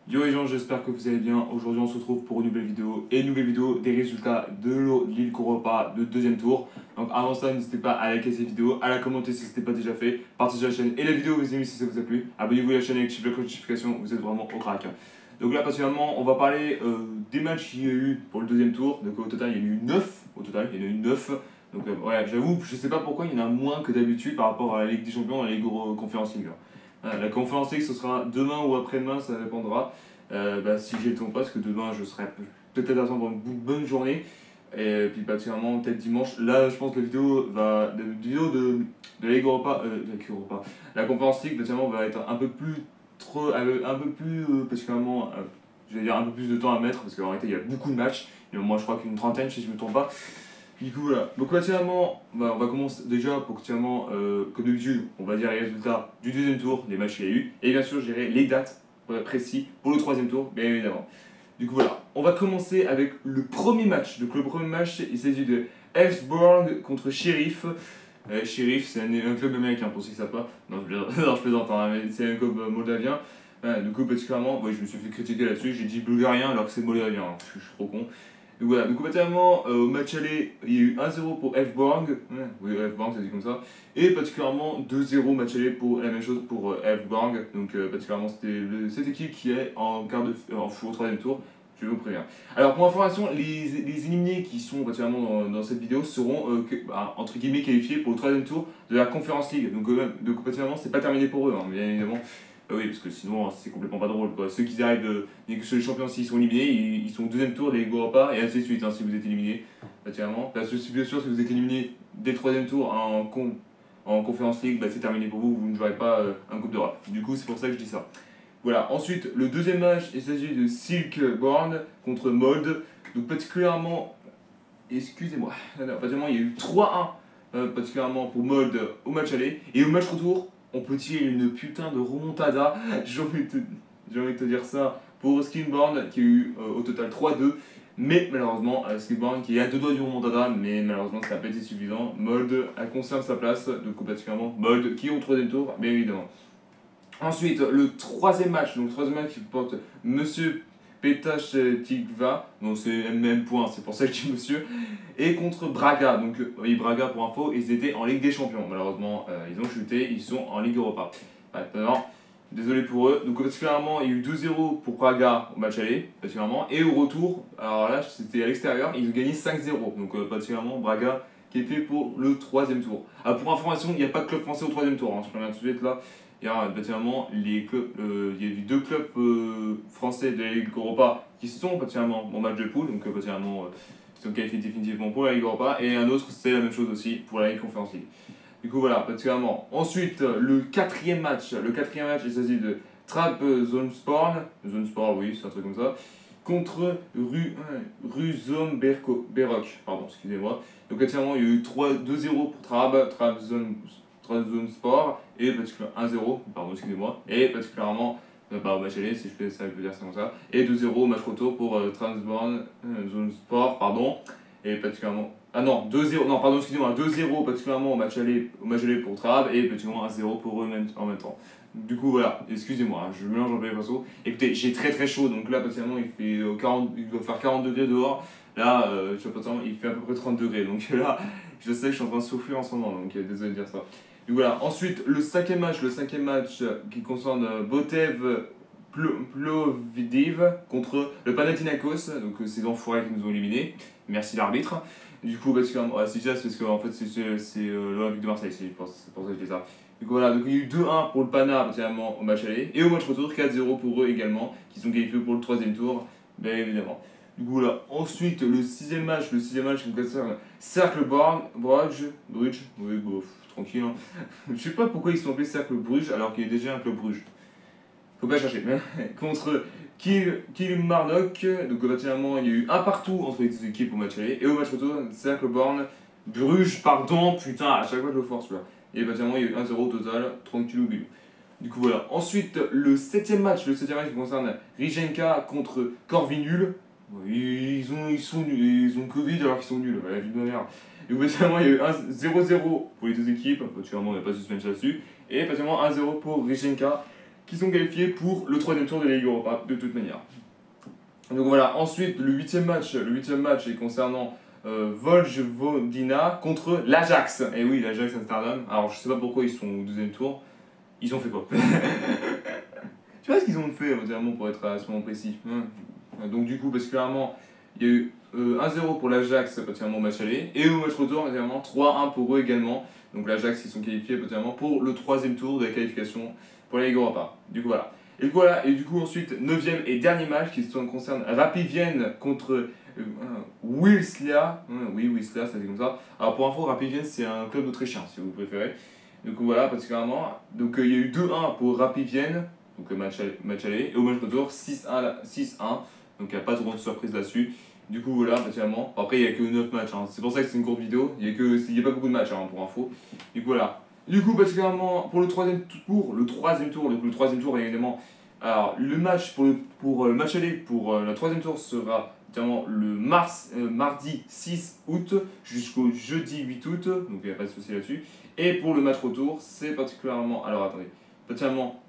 Yo les gens, j'espère que vous allez bien. Aujourd'hui on se retrouve pour une nouvelle vidéo des résultats de l'île Europa de deuxième tour. Donc avant ça, n'hésitez pas à liker cette vidéo, à la commenter si ce n'était pas déjà fait, partagez la chaîne et la vidéo vous aimez si ça vous a plu. Abonnez-vous à la chaîne et activez la cloche de notification, vous êtes vraiment au crack. Donc là particulièrement on va parler des matchs qu'il y a eu pour le deuxième tour. Donc au total il y en a eu 9. Donc ouais, j'avoue, je sais pas pourquoi il y en a moins que d'habitude par rapport à la Ligue des Champions et la Ligue Conference League. La Conference League ce sera demain ou après-demain, ça dépendra. Si j'ai le temps pas, parce que demain je serai peut-être à attendre une bonne journée. Et puis particulièrement peut-être dimanche. Là je pense que la vidéo de la Ligue Europa, la Conference League particulièrement va être un peu plus particulièrement je vais dire un peu plus de temps à mettre parce qu'en réalité il y a beaucoup de matchs. Et moi je crois qu'une trentaine si je me trompe pas. Du coup voilà. Donc particulièrement, on va commencer déjà pour particulièrement comme d'habitude, on va dire les résultats du deuxième tour, des matchs qu'il y a eu. Et bien sûr je dirai les dates précis pour le troisième tour, bien évidemment. Du coup voilà, on va commencer avec le premier match. Donc le premier match, il s'agit de Elfsborg contre Sheriff. Sheriff, c'est un club américain pour ceux qui ne savent pas. Non, je plaisante, hein, mais c'est un club moldavien. Du coup, particulièrement, je me suis fait critiquer là-dessus. J'ai dit bulgarien alors que c'est moldavien. Hein. Je suis trop con. Donc voilà, donc particulièrement au match aller, il y a eu 1-0 pour Elfsborg. Oui, Elfsborg, ça dit comme ça. Et particulièrement 2-0 match aller pour la même chose pour Elfsborg. Donc particulièrement c'était cette équipe qui est en au troisième tour. Je vous préviens. Alors pour information, les éliminés qui sont particulièrement dans cette vidéo seront entre guillemets qualifiés pour le troisième tour de la Conference League. Donc particulièrement c'est pas terminé pour eux, hein, bien évidemment. Oui, parce que sinon c'est complètement pas drôle. Quoi. Ceux qui arrivent sur les champions, s'ils sont éliminés, ils sont au deuxième tour des Ligue Europa et ainsi de suite, hein, si vous êtes éliminé. Particulièrement. Parce que bien sûr, si vous êtes éliminé dès le troisième tour en Conference League, c'est terminé pour vous, vous ne jouerez pas un Coupe d'Europe. Du coup, c'est pour ça que je dis ça. Voilà, ensuite, le deuxième match, il s'agit de Silkeborn contre Molde. Donc particulièrement, excusez-moi, particulièrement, il y a eu 3-1 particulièrement pour Molde au match aller. Et au match retour, on peut tirer une putain de remontada, j'ai envie de te dire ça, pour Skillborn qui a eu au total 3-2. Mais malheureusement, Skillborn qui est à deux doigts du remontada, mais malheureusement ça n'a pas été suffisant. Molde conserve sa place, donc particulièrement Molde qui est au troisième tour, bien évidemment. Ensuite, le troisième match qui porte Monsieur Petach Tikva, donc c'est le même point, c'est pour ça que je dis monsieur, et contre Braga. Donc, oui, Braga pour info, ils étaient en Ligue des Champions. Malheureusement, ils ont chuté, ils sont en Ligue Europa. Maintenant, désolé pour eux. Donc, particulièrement, il y a eu 2-0 pour Braga au match aller, particulièrement, et au retour, alors là, c'était à l'extérieur, ils ont gagné 5-0. Donc, particulièrement, Braga qui est fait pour le troisième tour. Pour information, il n'y a pas de club français au troisième tour, hein, je préviens tout de suite là. Il y a eu deux clubs français de la Ligue Europa qui sont particulièrement en match de poule, donc qui sont qualifiés définitivement pour la Ligue Europa, et un autre c'est la même chose aussi pour la Ligue Conference League. Du coup voilà, particulièrement. Ensuite, le quatrième match, il s'agit de Trabzonspor, oui, c'est un truc comme ça, contre Berok, pardon, excusez-moi. Donc particulièrement, il y a eu 2-0 pour Trabzonspor et particulièrement 1-0, pardon, excusez-moi, et particulièrement au match aller, si je peux, ça veut dire ça comme ça, et 2-0 au match retour pour Trabzonspor, pardon, et particulièrement. Ah non, 2-0, non, pardon, excusez-moi, 2-0 particulièrement au match aller pour Trab, et particulièrement 1-0 pour eux en même temps. Du coup, voilà, excusez-moi, je mélange un peu les pinceaux. Écoutez, j'ai très très chaud, donc là, particulièrement, il doit faire 40 degrés dehors. Là, il fait à peu près 30 degrés, donc là, je sais que je suis en train de souffrir en ce moment, donc désolé de dire ça. Donc voilà, ensuite le cinquième match qui concerne Botev Plovdiv contre le Panathinaikos, donc ces enfoirés qui nous ont éliminés, merci l'arbitre. Du coup, c'est juste parce que en fait, c'est l'Olympique de Marseille, c'est pour ça que je dis ça. Donc voilà, donc il y a eu 2-1 pour le Pana au match aller, et au match retour 4-0 pour eux également, qui sont qualifiés pour le troisième tour, bien évidemment. Du coup voilà, ensuite le sixième match qui concerne Cercle Bruges, oui bon, tranquille hein. Je sais pas pourquoi ils sont appelés Cercle Bruges alors qu'il y a déjà un club Bruges. Faut pas chercher. Contre Kilmarnock, donc particulièrement il y a eu un partout entre les deux équipes au match aller, et au match retour, Cercle Bruges, pardon, putain, à chaque fois je le force là. Et particulièrement il y a eu 1-0 au total, tranquille ou bilou. Du coup voilà, ensuite le septième match qui concerne Rijenka contre Corvinul. Ils ont Covid alors qu'ils sont nuls, la vie de ma mère. Et particulièrement il y a eu 0-0 pour les deux équipes, particulièrement il n'y a pas de suspense là-dessus, et particulièrement 1-0 pour Rijenka qui sont qualifiés pour le 3e tour de la Ligue Europa, de toute manière. Donc voilà, ensuite, le 8e match est concernant Vojvodina contre l'Ajax. Et oui, l'Ajax Amsterdam. Alors, je sais pas pourquoi ils sont au 2e tour. Ils ont fait quoi? Je sais pas ce qu'ils ont fait, vraiment, pour être à ce moment précis. Donc, du coup, parce que clairement, il y a eu 1-0 pour l'Ajax au match aller. Et au match retour, évidemment, 3-1 pour eux également. Donc, l'Ajax, ils sont qualifiés pour le 3e tour de la qualification pour la Ligue Europa. Du coup, voilà. Et du coup, ensuite, 9e et dernier match qui concerne Rapid Vienne contre Wisla. Oui, Wisla, ça c'est comme ça. Alors, pour info, Rapid Vienne, c'est un club autrichien, si vous préférez. Donc voilà, particulièrement. Donc, il y a eu 2-1 pour Rapid Vienne, donc match aller. Et au match retour, 6-1. Donc, il n'y a pas trop de surprise là-dessus. Du coup, voilà, particulièrement. Après, il n'y a que 9 matchs. C'est pour ça que c'est une courte vidéo. Il n'y a pas beaucoup de matchs, pour info. Du coup, voilà. Du coup, particulièrement pour le 3e tour, évidemment. Alors, le match pour le match aller pour le 3e tour sera notamment le mardi 6 août jusqu'au jeudi 8 août, donc il n'y a pas de souci là-dessus. Et pour le match retour, c'est particulièrement, alors attendez, particulièrement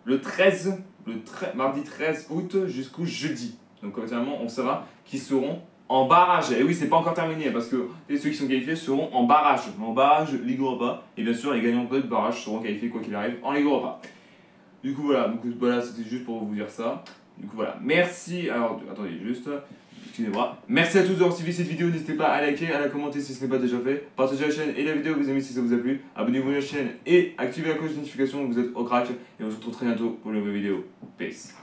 mardi 13 août jusqu'au jeudi. Donc, particulièrement, on saura qui seront en barrage. Et oui, c'est pas encore terminé parce que ceux qui sont qualifiés seront en barrage. En barrage Ligue Europa. Et bien sûr, les gagnants de barrage seront qualifiés quoi qu'il arrive en Ligue Europa. Du coup, voilà, c'était juste pour vous dire ça. Du coup, voilà. Merci. Alors, attendez, juste. Excusez-moi. Merci à tous d'avoir suivi cette vidéo. N'hésitez pas à liker, à la commenter si ce n'est pas déjà fait. Partagez la chaîne et la vidéo, vous aimez si ça vous a plu. Abonnez-vous à la chaîne et activez la cloche de notification, vous êtes au crack. Et on se retrouve très bientôt pour une nouvelle vidéo. Peace.